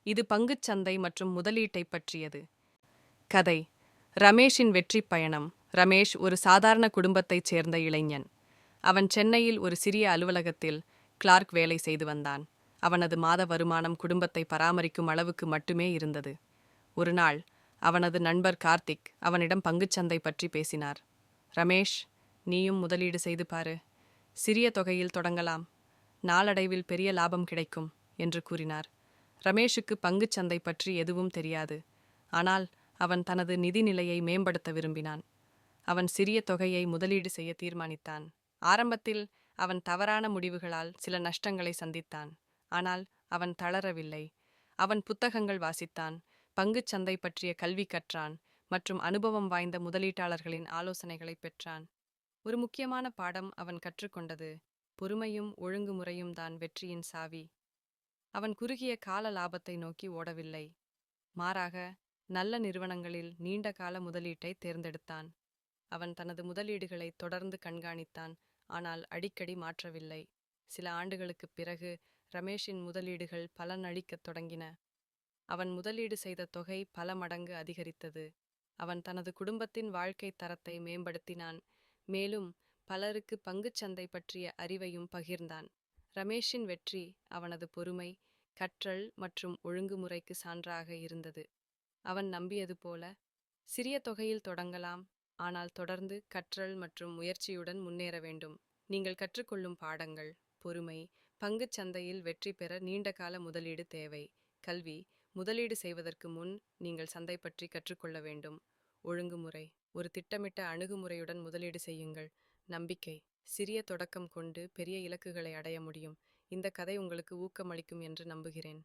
இது பங்குச் சந்தை மற்றும் முதலீட்டைப் பற்றியது. கதை: ரமேஷின் வெற்றிப் பயணம். ரமேஷ் ஒரு சாதாரண குடும்பத்தைச் சேர்ந்த இளைஞன். அவன் சென்னையில் ஒரு சிறிய அலுவலகத்தில் கிளார்க் வேலை செய்து வந்தான். அவனது மாத வருமானம் குடும்பத்தை பராமரிக்கும் அளவுக்கு மட்டுமே இருந்தது. ஒரு நாள் அவனது நண்பர் கார்த்திக் அவனிடம் பங்குச்சந்தை பற்றி பேசினார். ரமேஷ், நீயும் முதலீடு செய்து பாரு. சிறிய தொகையில் தொடங்கலாம். நாளடைவில் பெரிய லாபம் கிடைக்கும் என்று கூறினார். ரமேஷுக்கு பங்குச்சந்தை பற்றி எதுவும் தெரியாது. ஆனால் அவன் தனது நிதி நிலையை மேம்படுத்த விரும்பினான். அவன் சிறிய தொகையை முதலீடு செய்ய தீர்மானித்தான். ஆரம்பத்தில் அவன் தவறான முடிவுகளால் சில நஷ்டங்களை சந்தித்தான். ஆனால் அவன் தளரவில்லை. அவன் புத்தகங்கள் வாசித்தான், பங்குச் சந்தை பற்றிய கல்வி கற்றான் மற்றும் அனுபவம் வாய்ந்த முதலீட்டாளர்களின் ஆலோசனைகளை பெற்றான். ஒரு முக்கியமான பாடம் அவன் கற்றுக்கொண்டது: பொறுமையும் ஒழுங்குமுறையும் தான் வெற்றியின் சாவி. அவன் குறுகிய கால லாபத்தை நோக்கி ஓடவில்லை. மாறாக, நல்ல நிறுவனங்களில் நீண்ட கால முதலீட்டை தேர்ந்தெடுத்தான். அவன் தனது முதலீடுகளை தொடர்ந்து கண்காணித்தான், ஆனால் அடிக்கடி மாற்றவில்லை. சில ஆண்டுகளுக்குப் பிறகு ரமேஷின் முதலீடுகள் பலனளிக்கத் தொடங்கின. அவன் முதலீடு செய்த தொகை பல மடங்கு அதிகரித்தது. அவன் தனது குடும்பத்தின் வாழ்க்கை தரத்தை மேம்படுத்தினான், மேலும் பலருக்கு பங்குச்சந்தை பற்றிய அறிவையும் பகிர்ந்தான். ரமேஷின் வெற்றி அவனது பொறுமை, கற்றல் மற்றும் ஒழுங்குமுறைக்கு சான்றாக இருந்தது. அவன் நம்பியது போல, சிறிய தொகையில் தொடங்கலாம், ஆனால் தொடர்ந்து கற்றல் மற்றும் முயற்சியுடன் முன்னேற வேண்டும். நீங்கள் கற்றுக்கொள்ளும் பாடங்கள்: பொறுமை, பங்குச் சந்தையில் வெற்றி பெற நீண்டகால முதலீடு தேவை. கல்வி: முதலீடு செய்வதற்கு முன் நீங்கள் சந்தை பற்றி கற்றுக்கொள்ள வேண்டும். ஒழுங்குமுறை: ஒரு திட்டமிட்ட அணுகுமுறையுடன் முதலீடு செய்யுங்கள். நம்பிக்கை: சிறிய தொடக்கம் கொண்டு பெரிய இலக்குகளை அடைய முடியும். இந்த கதை உங்களுக்கு ஊக்கமளிக்கும் என்று நம்புகிறேன்.